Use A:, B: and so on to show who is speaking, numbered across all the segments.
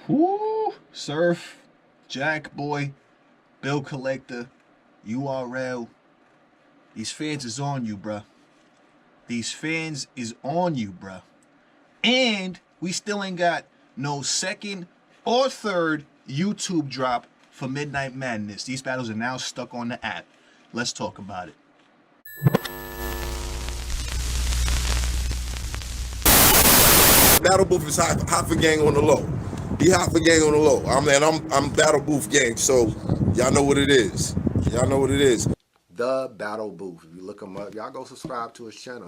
A: Whoo! Surf, Jakkboi, Bill Collector, URL. These fans is on you, bruh. These fans is on you, bruh. And we still ain't got no second or third YouTube drop for Midnight Madness. These battles are now stuck on the app. Let's talk about it.
B: Battle Booth is Hoffa Gang on the low. He Hoffa Gang on the low. I'm Battle Booth Gang, so y'all know what it is. Y'all know what it is.
C: The Battle Booth. If you look him up, y'all go subscribe to his channel.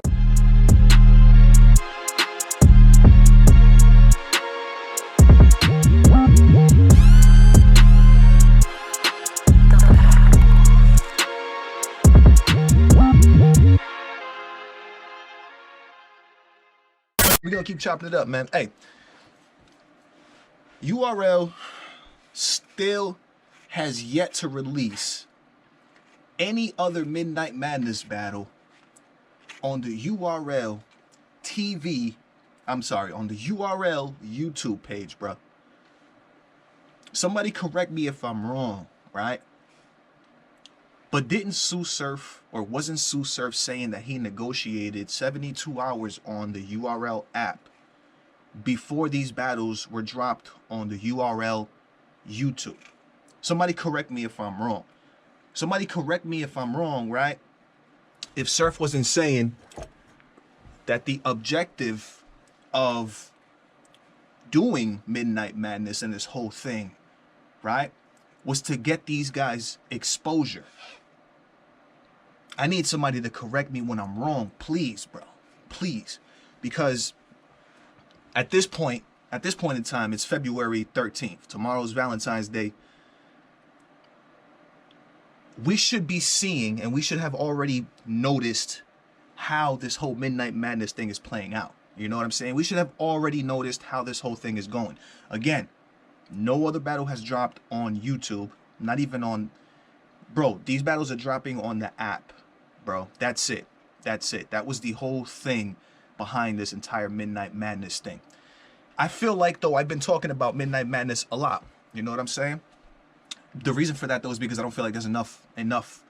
A: We're gonna keep chopping it up, man. Hey, URL still has yet to release any other Midnight Madness battle on the URL TV. I'm sorry, on the URL YouTube page, bro. Somebody correct me if I'm wrong, right? But didn't Sue Surf, or wasn't Sue Surf saying that he negotiated 72 hours on the URL app before these battles were dropped on the URL YouTube? Somebody correct me if I'm wrong. Somebody correct me if I'm wrong, right? If Surf wasn't saying that the objective of doing Midnight Madness and this whole thing, right, was to get these guys exposure. I need somebody to correct me when I'm wrong, please, bro. Please. Because at this point in time, it's February 13th. Tomorrow's Valentine's Day. We should be seeing, and we should have already noticed how this whole Midnight Madness thing is playing out. You know what I'm saying? We should have already noticed how this whole thing is going. Again, no other battle has dropped on YouTube. Not even on... Bro, these battles are dropping on the app, bro. That's it. That's it. That was the whole thing behind this entire Midnight Madness thing. I feel like, though, I've been talking about Midnight Madness a lot. You know what I'm saying? The reason for that, though, is because I don't feel like there's enough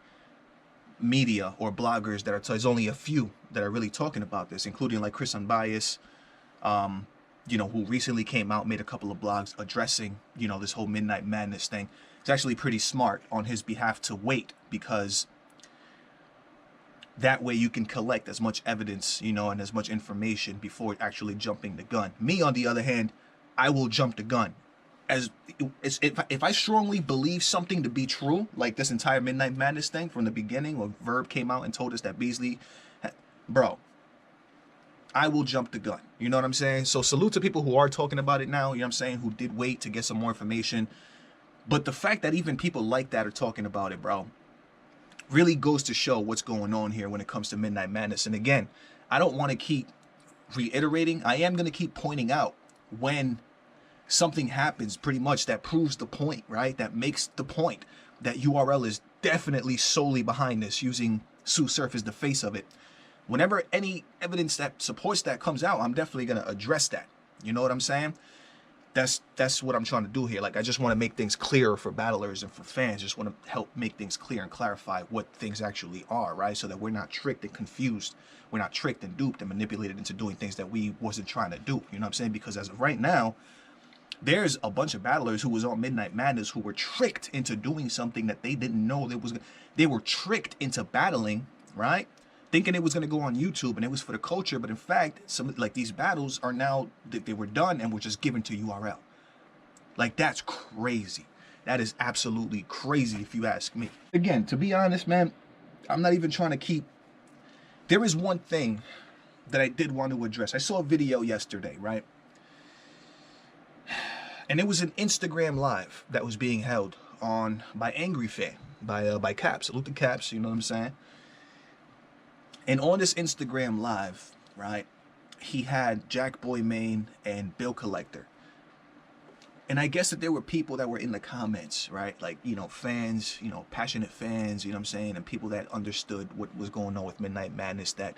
A: media or bloggers that are... There's only a few that are really talking about this, including, like, Chris Unbiased, you know, who recently came out, made a couple of blogs addressing, you know, this whole Midnight Madness thing. It's actually pretty smart on his behalf to wait, because that way you can collect as much evidence, you know, and as much information before actually jumping the gun. Me, on the other hand, I will jump the gun. If I strongly believe something to be true, like this entire Midnight Madness thing from the beginning, when Verb came out and told us that Beasley, bro, I will jump the gun. You know what I'm saying? So salute to people who are talking about it now, you know what I'm saying, who did wait to get some more information. But the fact that even people like that are talking about it, bro, really goes to show what's going on here when it comes to Midnight Madness. And again, I don't want to keep reiterating. I am going to keep pointing out when something happens, pretty much, that proves the point, right? That makes the point that URL is definitely solely behind this, using Sue Surf as the face of it. Whenever any evidence that supports that comes out, I'm definitely going to address that. You know what I'm saying? That's what I'm trying to do here. Like, I just want to make things clearer for battlers and for fans. Just want to help make things clear and clarify what things actually are, right? So that we're not tricked and confused. We're not tricked and duped and manipulated into doing things that we wasn't trying to do. You know what I'm saying? Because as of right now, there's a bunch of battlers who was on Midnight Madness who were tricked into doing something that they didn't know they were tricked into battling, right? Thinking it was going to go on YouTube and it was for the culture, but in fact, some, like, these battles are now, they were done and were just given to URL. Like, that's crazy. That is absolutely crazy if you ask me. Again, to be honest, man, I'm not even trying to keep... There is one thing that I did want to address. I saw a video yesterday, right? And it was an Instagram live that was being held on by Angryfan, by Caps. Salute to Caps, you know what I'm saying? And on this Instagram live, right, he had Jakkboi Main and Bill Collector. And I guess that there were people that were in the comments, right? Like, you know, fans, you know, passionate fans, you know what I'm saying? And people that understood what was going on with Midnight Madness that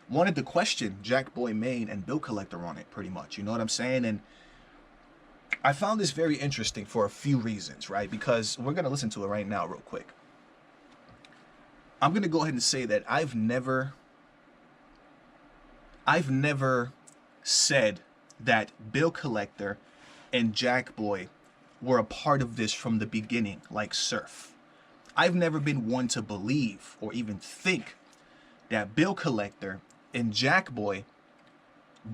A: wanted to question Jakkboi Main and Bill Collector on it, pretty much. You know what I'm saying? And I found this very interesting for a few reasons, right? Because we're going to listen to it right now real quick. I'm going to go ahead and say that I've never said that Bill Collector and Jakkboi were a part of this from the beginning, like Surf. I've never been one to believe or even think that Bill Collector and Jakkboi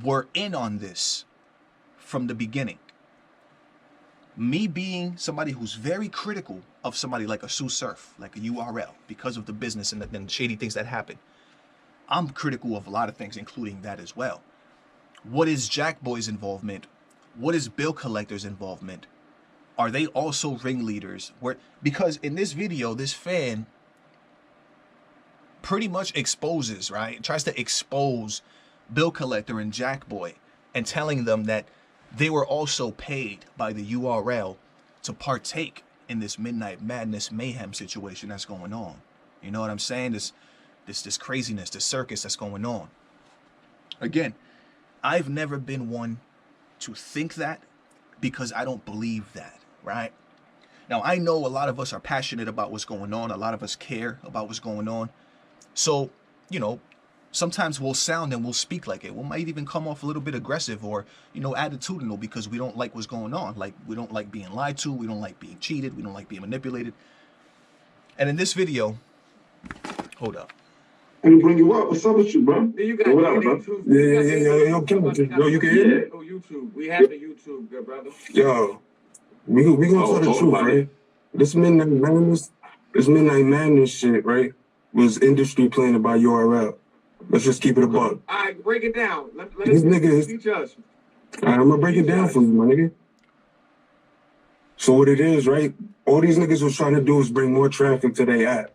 A: were in on this from the beginning. Me being somebody who's very critical of somebody like a Sue Surf, like a URL, because of the business and the shady things that happen, I'm critical of a lot of things, including that as well. What is Jakkboi's involvement? What is Bill Collector's involvement? Are they also ringleaders? Because in this video, this fan pretty much exposes, right? Tries to expose Bill Collector and Jakkboi and telling them that they were also paid by the URL to partake in this midnight madness mayhem situation that's going on. You know what I'm saying? This craziness, this circus that's going on. Again, I've never been one to think that because I don't believe that, right? Now, I know a lot of us are passionate about what's going on. A lot of us care about what's going on. So, you know, sometimes we'll sound and we'll speak like it. We might even come off a little bit aggressive or, you know, attitudinal because we don't like what's going on. Like, we don't like being lied to. We don't like being cheated. We don't like being manipulated. And in this video, hold up.
D: Let me bring you up. What's up with you, bro?
E: Yeah, you got
D: what up, bro?
E: YouTube.
D: Yeah. Yo, Kim, yo, you can hear me?
E: Oh, YouTube. We have the YouTube, good brother.
D: Yo, we gonna tell the truth, right? This midnight madness shit, right, was industry planted by URL. Let's just keep it a buck.
E: All right, break it down.
D: These niggas.
E: Teach us.
D: All right, I'm gonna break it down for you, my nigga. So what it is, right? All these niggas was trying to do is bring more traffic to their app.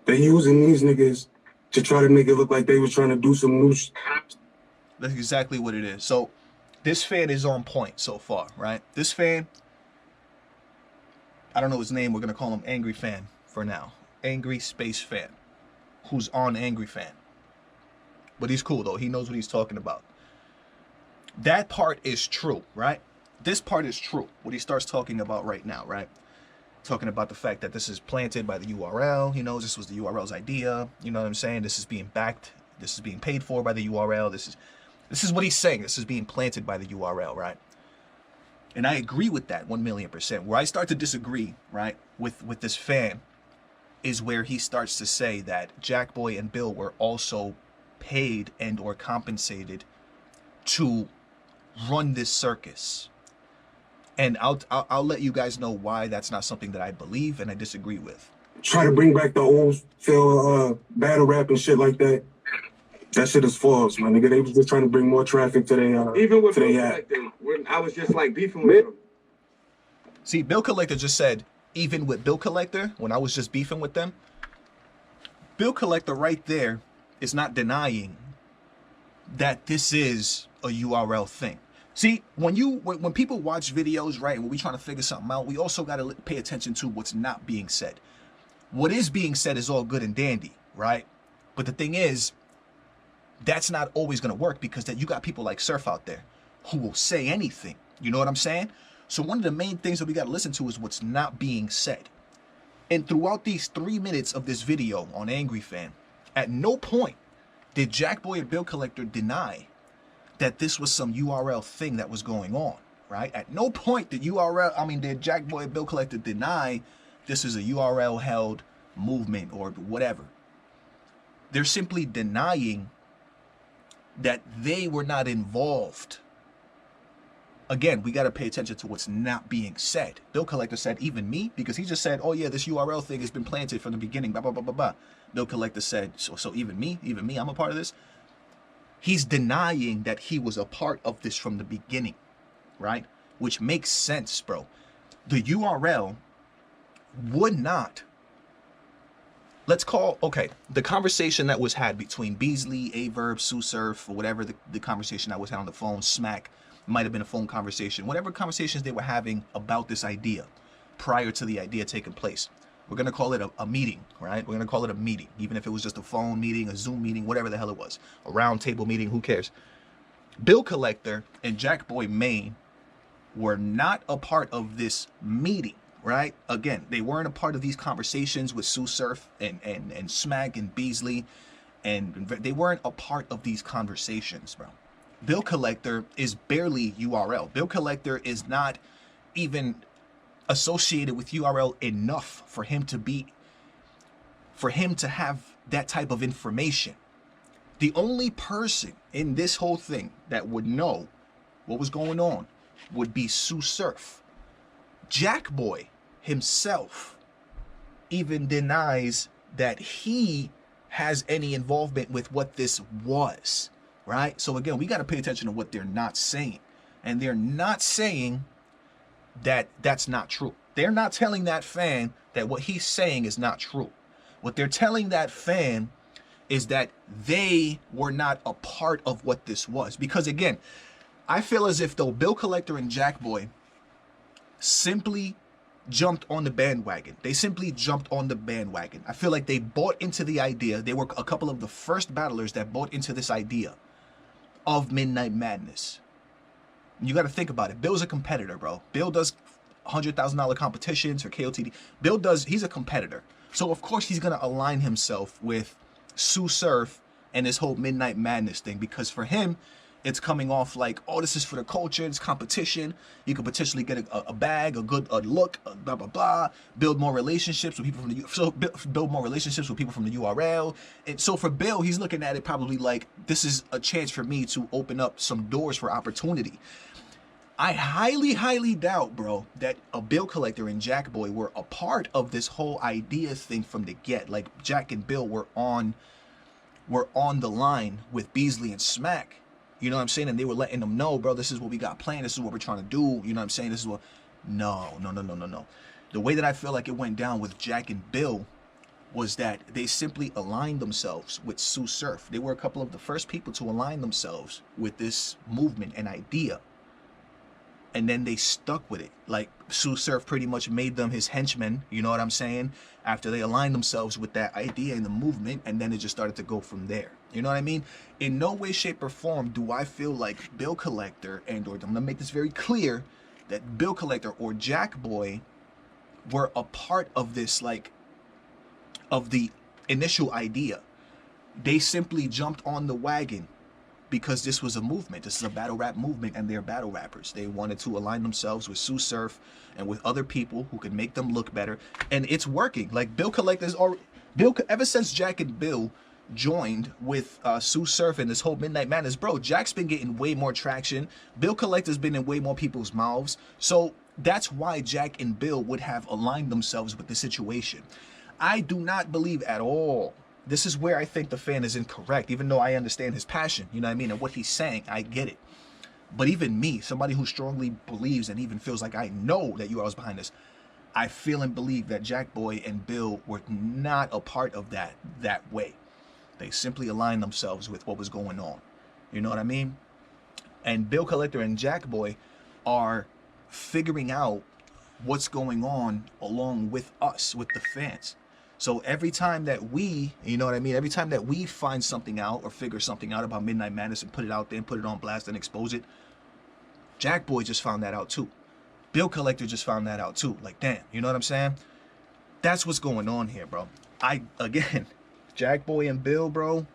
D: They using these niggas to try to make it look like they was trying to do some new shit.
A: That's exactly what it is. So this fan is on point so far, right? This fan, I don't know his name. We're going to call him Angryfan for now. Angry Space Fan, who's on Angryfan. But he's cool, though. He knows what he's talking about. That part is true, right? This part is true. What he starts talking about right now, right? Talking about the fact that this is planted by the URL. He knows this was the URL's idea. You know what I'm saying? This is being backed. This is being paid for by the URL. This is what he's saying. This is being planted by the URL, right? And I agree with that 1,000,000%. Where I start to disagree, right, with this fan is where he starts to say that Jakkboi and Bill were also paid and or compensated to run this circus. And I'll let you guys know why that's not something that I believe and I disagree with.
D: Try to bring back the old feel battle rap and shit like that. That shit is false, my nigga. They was just trying to bring more traffic to their
E: even with
D: to
E: Bill
D: their app.
E: Collector, when I was just like beefing with him.
A: See, Bill Collector just said, even with Bill Collector, when I was just beefing with them, Bill Collector right there is not denying that this is a URL thing. See, when people watch videos, right, when we trying to figure something out, we also got to pay attention to what's not being said. What is being said is all good and dandy, right? But the thing is, that's not always going to work because that you got people like Surf out there who will say anything. You know what I'm saying? So one of the main things that we got to listen to is what's not being said. And throughout these 3 minutes of this video on Angryfan, at no point did Jakkboi and Bill Collector deny that this was some URL thing that was going on, right? At no point did did Jakkboi and Bill Collector deny this is a URL held movement or whatever. They're simply denying that they were not involved. Again, we got to pay attention to what's not being said. Bill Collector said, even me, because he just said, oh yeah, this URL thing has been planted from the beginning, blah, blah, blah, blah, blah. Bill Collector said, so even me, I'm a part of this. He's denying that he was a part of this from the beginning, right? Which makes sense, bro. The URL would not, the conversation that was had between Beasley, Averb, Sue Surf, or whatever the conversation that was had on the phone, Smack, might have been a phone conversation, whatever conversations they were having about this idea prior to the idea taking place. We're going to call it a meeting, right? We're going to call it a meeting, even if it was just a phone meeting, a Zoom meeting, whatever the hell it was, a round table meeting, who cares? Bill Collector and Jakkboi Maine were not a part of this meeting, right? Again, they weren't a part of these conversations with Sue Surf and Smack and Beasley, and they weren't a part of these conversations, bro. Bill Collector is barely URL. Bill Collector is not even associated with URL enough for him to have that type of information. The only person in this whole thing that would know what was going on would be Sue Surf. Jakkboi himself even denies that he has any involvement with what this was, right? So again, we got to pay attention to what they're not saying. And they're not saying that that's not true. They're not telling that fan that what he's saying is not true. What they're telling that fan is that they were not a part of what this was. Because again, I feel as if though Bill Collector and Jakkboi simply jumped on the bandwagon. They simply jumped on the bandwagon. I feel like they bought into the idea. They were a couple of the first battlers that bought into this idea of Midnight Madness. You got to think about it. Bill's a competitor, bro. Bill does $100,000 competitions for KOTD. He's a competitor. So of course he's going to align himself with Sue Surf and this whole Midnight Madness thing, because for him, it's coming off like, oh, this is for the culture, it's competition. You could potentially get a bag, a look, blah, blah, blah. Build more relationships with people from build more relationships with people from the URL. And so for Bill, he's looking at it probably like, this is a chance for me to open up some doors for opportunity. I highly, highly doubt, bro, that a Bill Collector and Jakkboi were a part of this whole idea thing from the get. Like Jack and Bill were on the line with Beasley and Smack. You know what I'm saying? And they were letting them know, bro, this is what we got planned. This is what we're trying to do. You know what I'm saying? This is what... No. The way that I feel like it went down with Jack and Bill was that they simply aligned themselves with Sue Surf. They were a couple of the first people to align themselves with this movement and idea. And then they stuck with it. Like Sue Surf pretty much made them his henchmen, you know what I'm saying? After they aligned themselves with that idea and the movement, and then it just started to go from there. You know what I mean? In no way, shape, or form do I feel like Bill Collector I'm gonna make this very clear, that Bill Collector or Jakkboi were a part of this, like, of the initial idea. They simply jumped on the wagon because this was a movement. This is a battle rap movement, and they're battle rappers. They wanted to align themselves with Sue Surf and with other people who could make them look better, and it's working. Like Bill Collector's already, ever since Jack and Bill joined with Sue Surf and this whole Midnight Madness, bro, Jack's been getting way more traction. Bill Collector's been in way more people's mouths. So that's why Jack and Bill would have aligned themselves with the situation. I do not believe at all. This is where I think the fan is incorrect, even though I understand his passion, you know what I mean, and what he's saying, I get it. But even me, somebody who strongly believes and even feels like I know that URL is behind this, I feel and believe that Jakkboi and Bill were not a part of that way. They simply aligned themselves with what was going on. You know what I mean? And Bill Collector and Jakkboi are figuring out what's going on along with us, with the fans. So every time that we, you know what I mean, every time that we find something out or figure something out about Midnight Madness and put it out there and put it on blast and expose it, Jakkboi just found that out too. Bill Collector just found that out too. Like, damn, you know what I'm saying? That's what's going on here, bro. Again, Jakkboi and Bill, bro,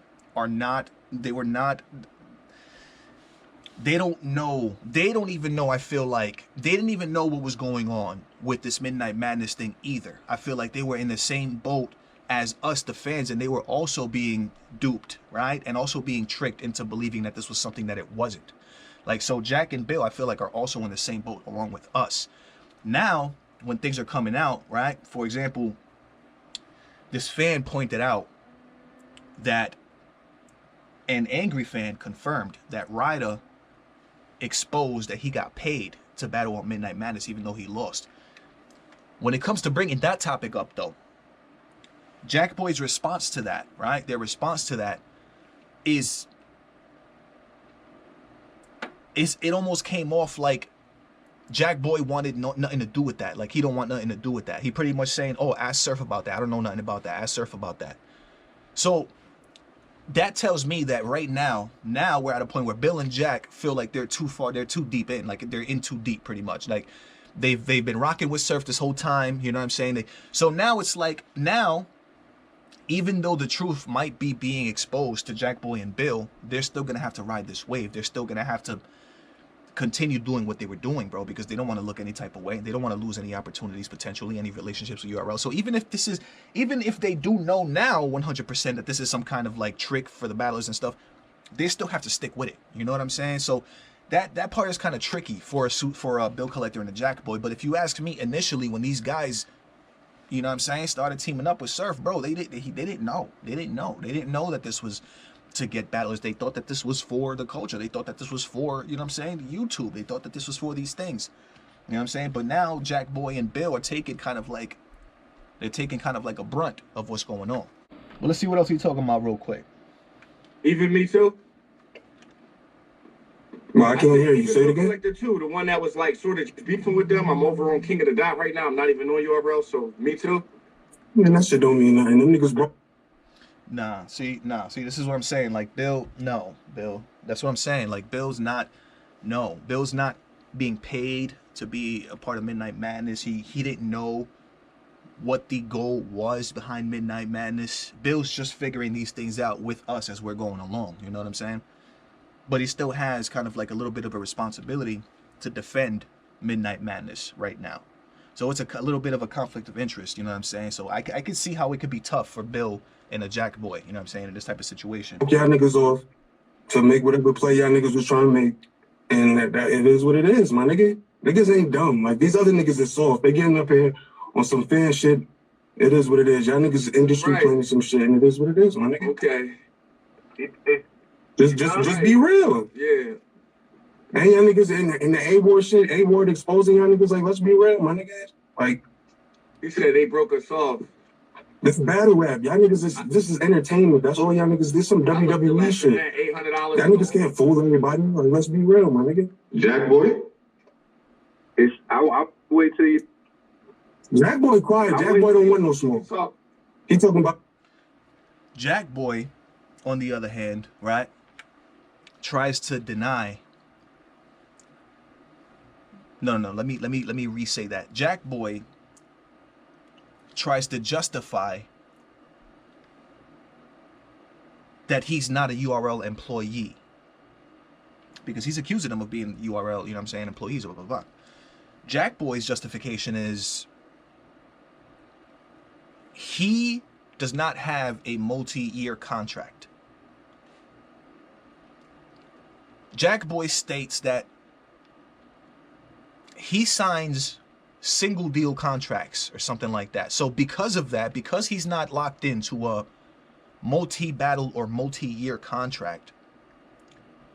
A: they don't know. They don't even know, I feel like. They didn't even know what was going on with this Midnight Madness thing either. I feel like they were in the same boat as us, the fans, and they were also being duped, right? And also being tricked into believing that this was something that it wasn't. Like, so Jack and Bill, I feel like, are also in the same boat along with us. Now, when things are coming out, right? For example, this fan pointed out that an Angryfan confirmed that Ryder exposed that he got paid to battle on Midnight Madness even though he lost. When it comes to bringing that topic up, though, Jakkboi's response to that, right? Their response to that is it almost came off like Jakkboi wanted nothing to do with that. Like, he don't want nothing to do with that. He pretty much saying, oh, ask Surf about that. I don't know nothing about that. Ask Surf about that. So that tells me that right now we're at a point where Bill and Jack feel like they're too far, they're too deep in, like they're in too deep pretty much. Like they've been rocking with Surf this whole time, you know what I'm saying? So now it's like, now, even though the truth might be being exposed to Jakkboi and Bill, they're still gonna have to ride this wave. They're still gonna have to continue doing what they were doing, bro, because they don't want to look any type of way. They don't want to lose any opportunities, potentially any relationships with URL. So even if they do know now 100% that this is some kind of like trick for the battlers and stuff, they still have to stick with it. You know what I'm saying? So that part is kind of tricky for a Bill Collector and a Jakkboi. But if you ask me, initially when these guys, you know what I'm saying, started teaming up with Surf, bro, they didn't know. They didn't know that this was to get battlers. They thought that this was for the culture. They thought that this was for, you know what I'm saying, YouTube. They thought that this was for these things. You know what I'm saying? But now Jakkboi and Bill are taking kind of like a brunt of what's going on. Well, let's see what else he's talking about real quick.
E: Even me too.
D: No, I can't hear you. Say it again.
E: Collector too, the one that was like sort of beefing with them. I'm over on King of the Dot right now. I'm not even on URL, so me too.
D: Man, that shit don't mean nothing. Them niggas, bro.
A: Nah, see, this is what I'm saying. Like, Bill, that's what I'm saying. Like, Bill's not being paid to be a part of Midnight Madness. He didn't know what the goal was behind Midnight Madness. Bill's just figuring these things out with us as we're going along. You know what I'm saying? But he still has kind of like a little bit of a responsibility to defend Midnight Madness right now. So it's a little bit of a conflict of interest. You know what I'm saying? So I can see how it could be tough for Bill and a Jakkboi, you know what I'm saying, in this type of situation.
D: Y'all niggas off to make whatever play y'all niggas was trying to make. And that it is what it is, my nigga. Niggas ain't dumb. Like, these other niggas is soft. They getting up here on some fan shit. It is what it is. Y'all niggas industry playing some shit, and it is what it is, my nigga.
E: Okay.
D: Just be real.
E: Yeah.
D: And y'all niggas in the A-Ward shit, A-Ward exposing y'all niggas, like, let's be real, my nigga. Like,
E: He said they broke us off.
D: this battle rap. Y'all niggas this is entertainment. That's all y'all niggas. This some WWE shit.
E: $800.
D: Y'all niggas can't fool everybody. Like, let's be real, my nigga.
F: Jakkboi? I'll wait till you.
D: Jakkboi quiet. Jakkboi don't want no smoke. He talking about
A: Jakkboi, on the other hand, right, tries to deny. No. Let me re-say that. Jakkboi tries to justify that he's not a URL employee because he's accusing him of being URL, you know what I'm saying, employees, blah, blah, blah. Jakkboi's justification is he does not have a multi-year contract. Jakkboi states that he signs single deal contracts or something like that. So because of that, because he's not locked into a multi-battle or multi-year contract,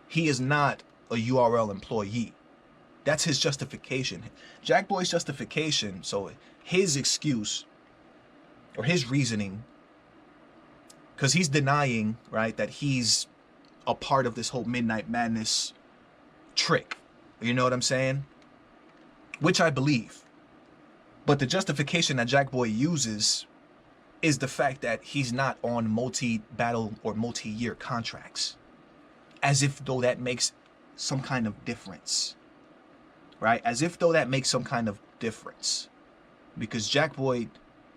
A: he is not a URL employee. That's his justification. Jakkboi's justification, so his excuse or his reasoning, because he's denying, right, that he's a part of this whole Midnight Madness trick. You know what I'm saying? Which I believe. But the justification that Jakkboi uses is the fact that he's not on multi-battle or multi-year contracts. As if though that makes some kind of difference. Right? As if though that makes some kind of difference. Because Jakkboi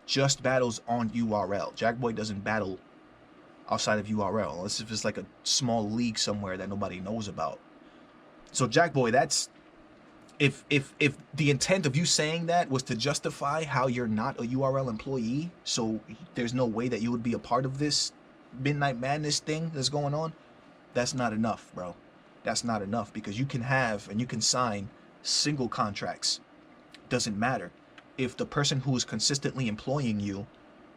A: just battles on URL. Jakkboi doesn't battle outside of URL. Unless if it's like a small league somewhere that nobody knows about. So Jakkboi, that's... If the intent of you saying that was to justify how you're not a URL employee, so there's no way that you would be a part of this Midnight Madness thing that's going on, that's not enough, bro. That's not enough, because you can have and you can sign single contracts. Doesn't matter. If the person who is consistently employing you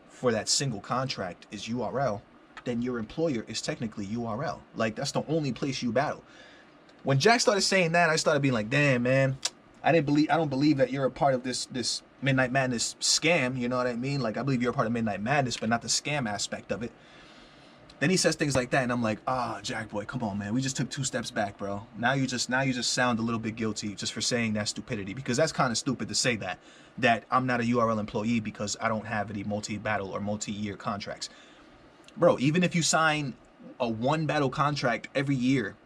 A: for that single contract is URL, then your employer is technically URL. Like, that's the only place you battle. When Jack started saying that, I started being like, damn, man, I don't believe that you're a part of this Midnight Madness scam, you know what I mean? Like, I believe you're a part of Midnight Madness, but not the scam aspect of it. Then he says things like that, and I'm like, Jakkboi, come on, man. We just took 2 steps back, bro. Now you just sound a little bit guilty just for saying that stupidity, because that's kind of stupid to say that I'm not a URL employee because I don't have any multi-battle or multi-year contracts. Bro, even if you sign a one battle contract every year.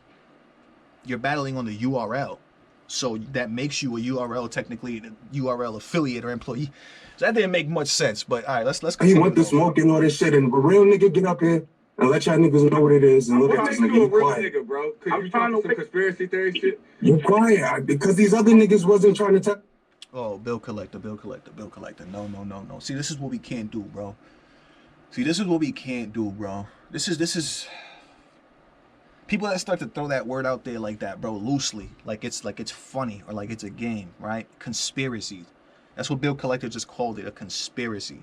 A: You're battling on the URL. So that makes you a URL, technically a URL affiliate or employee. So that didn't make much sense. But all right, let's
D: He
A: continue.
D: want the smoke and all this shit, and a real nigga get up here and let y'all niggas know what it is and look at this nigga.
E: You a
D: You
E: real
D: quiet.
E: nigga, bro. Cause you talking some conspiracy theory shit.
D: You quiet because these other niggas wasn't trying to tell.
A: Oh, bill collector. No. See, this is what we can't do, bro. This is people that start to throw that word out there like that, bro, loosely, like it's funny or like it's a game, right? Conspiracy. That's what Bill Collector just called it, a conspiracy.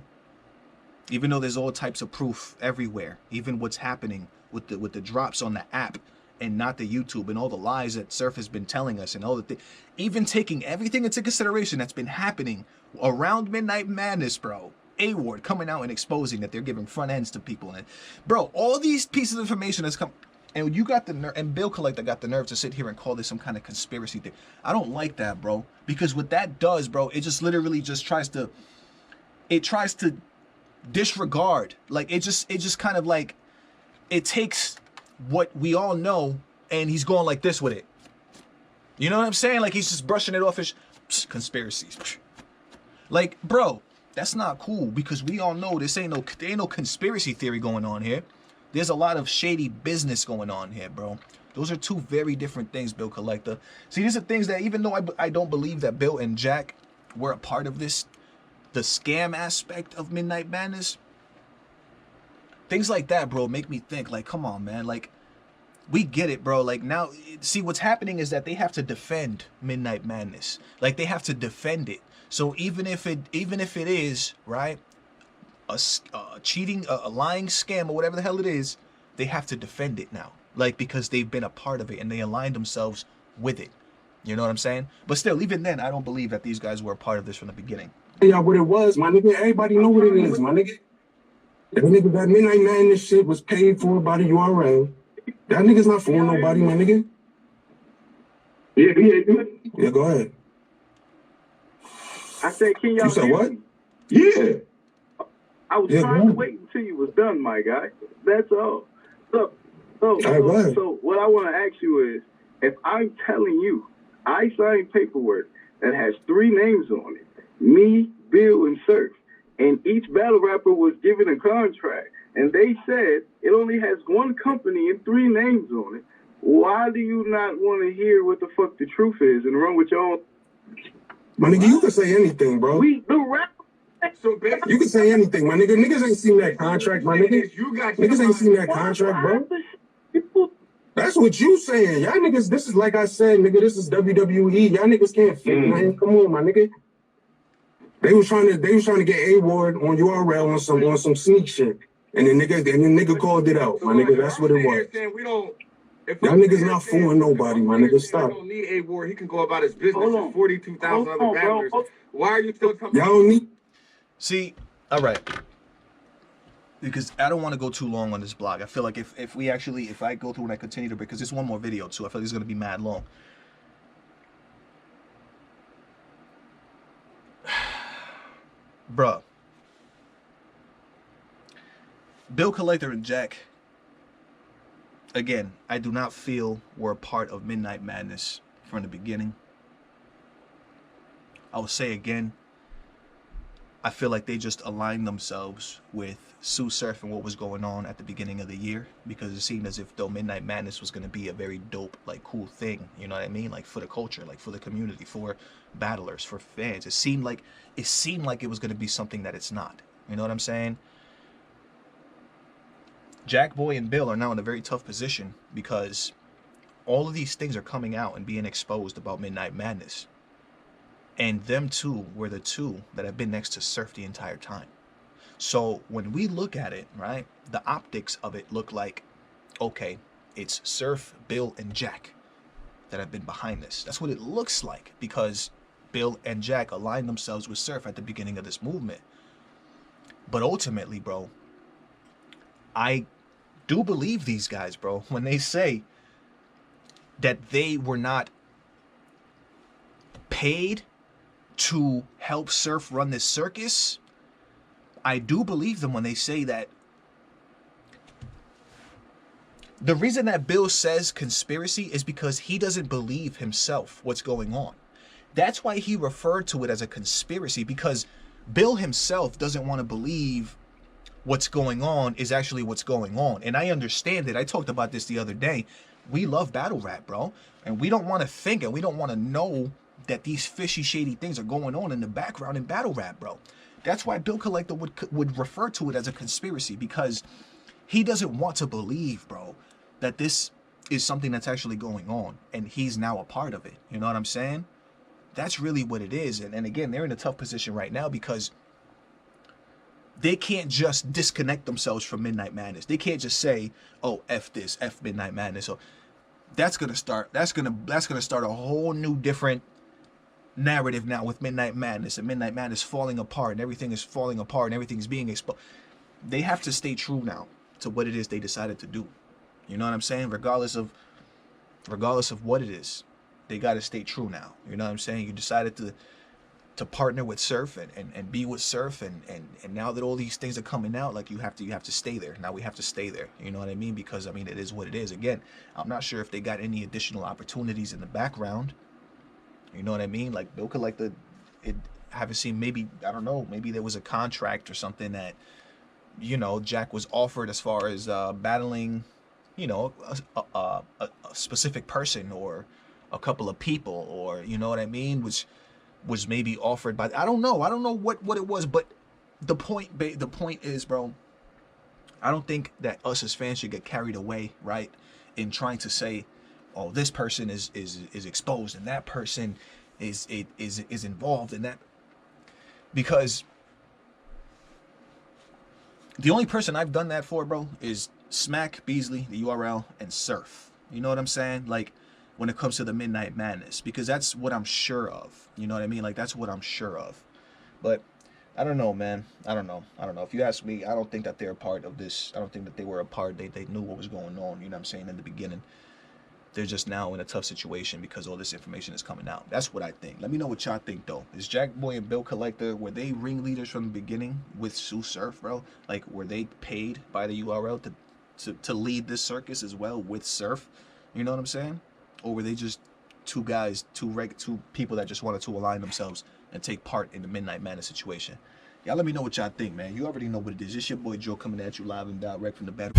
A: Even though there's all types of proof everywhere, even what's happening with the drops on the app and not the YouTube and all the lies that Surf has been telling us and all the things, even taking everything into consideration that's been happening around Midnight Madness, bro. A-Ward coming out and exposing that they're giving front ends to people, and bro, all these pieces of information that's come. And you got the nerve, and Bill Collector got the nerve to sit here and call this some kind of conspiracy thing. I don't like that, bro, because what that does, bro, it just literally just tries to disregard, like it just kind of like, it takes what we all know and he's going like this with it. You know what I'm saying? Like he's just brushing it off as conspiracies. Like, bro, that's not cool, because we all know there ain't no conspiracy theory going on here. There's a lot of shady business going on here, bro. Those are two very different things, Bill Collector. See, these are things that, even though I don't believe that Bill and Jack were a part of this, the scam aspect of Midnight Madness, things like that, bro, make me think, like, come on, man. Like, we get it, bro. Like, now, see, what's happening is that they have to defend Midnight Madness. Like, they have to defend it. So even if it is, right, a cheating, a lying scam or whatever the hell it is, they have to defend it now, like, because they've been a part of it and they aligned themselves with it. You know what I'm saying? But still, even then, I don't believe that these guys were a part of this from the beginning.
D: Y'all what it was, my nigga. Everybody know what it is, my nigga. That nigga, that Midnight Madness shit was paid for by the URL. That nigga's not fooling nobody, my nigga. Yeah, go ahead.
F: I said, can y'all
D: You said
F: hear
D: what?
F: me?
D: Yeah.
F: I was
D: Yeah,
F: trying
D: go
F: to
D: on.
F: wait until you was done, my guy. That's all. So what I want to ask you is, if I'm telling you, I signed paperwork that has 3 names on it, me, Bill, and Surf, and each battle rapper was given a contract, and they said it only has 1 company and 3 names on it, why do you not want to hear what the fuck the truth is and run with your own?
D: My nigga, you can say anything, bro.
F: The rap.
E: So basically,
D: You can say anything, my nigga. Niggas ain't seen that contract, my nigga. Niggas ain't seen that contract, bro. That's what you saying. Y'all niggas, this is like I said, nigga, this is WWE. Y'all niggas can't fit, man. Come on, my nigga. They was trying to get A-Ward on URL on some sneak shit. And the nigga called it out, my nigga. That's what it was. Y'all niggas not fooling nobody, my nigga. Stop.
E: Don't need A-Ward. He can go about his business with 42,000 other battlers. Why are you still talking?
D: Y'all don't need.
A: See, all right, because I don't want to go too long on this blog. I feel like if I go through and I continue to, because there's one more video too, I feel like it's going to be mad long. Bruh. Bill Collector and Jack, again, I do not feel were a part of Midnight Madness from the beginning. I will say again, I feel like they just aligned themselves with Sue Surf and what was going on at the beginning of the year, because it seemed as if though Midnight Madness was going to be a very dope, like, cool thing, you know what I mean, like, for the culture, like, for the community, for battlers, for fans. It seemed like it was going to be something that it's not. You know what I'm saying? Jakkboi and Bill are now in a very tough position because all of these things are coming out and being exposed about Midnight Madness. And them two were the two that have been next to Surf the entire time. So when we look at it, right, the optics of it look like, okay, it's Surf, Bill, and Jack that have been behind this. That's what it looks like, because Bill and Jack aligned themselves with Surf at the beginning of this movement. But ultimately, bro, I do believe these guys, bro, when they say that they were not paid to help Surf run this circus. I do believe them when they say that The reason that Bill says conspiracy is because he doesn't believe himself what's going on. That's why he referred to it as a conspiracy, because Bill himself doesn't want to believe what's going on is actually what's going on. And I understand it. I talked about this the other day. We love battle rap, bro. And we don't want to think and we don't want to know that these fishy, shady things are going on in the background in battle rap, bro. That's why Bill Collector would refer to it as a conspiracy, because he doesn't want to believe, bro, that this is something that's actually going on and he's now a part of it. You know what I'm saying? That's really what it is. And again, they're in a tough position right now because they can't just disconnect themselves from Midnight Madness. They can't just say, "Oh, F this, F Midnight Madness." So that's gonna start a whole new different narrative now with Midnight Madness, and Midnight Madness falling apart, and everything is falling apart, and everything's being exposed. They have to stay true now to what it is they decided to do. You know what I'm saying? Regardless of what it is, they got to stay true now. You know what I'm saying? You decided to partner with Surf and be with Surf, and now that all these things are coming out, like you have to stay there. Now we have to stay there. You know what I mean? Because I mean, it is what it is. Again, I'm not sure if they got any additional opportunities in the background. You know what I mean? Like Bill Collector, I haven't seen, maybe, I don't know, maybe there was a contract or something that, you know, Jack was offered as far as battling, you know, a specific person or a couple of people, or, you know what I mean, which was maybe offered by, I don't know what it was, but the point is, bro, I don't think that us as fans should get carried away, right, in trying to say, oh, this person is exposed and that person is involved in that, because the only person I've done that for, bro, is Smack, Beasley, the URL, and Surf. You know what I'm saying? Like, when it comes to the Midnight Madness, because that's what I'm sure of. You know what I mean? Like, that's what I'm sure of. But I don't know, man. I don't know. If you ask me, I don't think that they're a part of this. I don't think that they were a part. They knew what was going on, you know what I'm saying, in the beginning. They're just now in a tough situation because all this information is coming out. That's what I think. Let me know what y'all think, though. Is Jakkboi and Bill Collector, were they ringleaders from the beginning with Sue Surf, bro? Like, were they paid by the URL to lead this circus as well with Surf? You know what I'm saying? Or were they just two guys, two people that just wanted to align themselves and take part in the Midnight Madness situation? Y'all let me know what y'all think, man. You already know what it is. It's your boy Joe coming at you live and direct from the battle.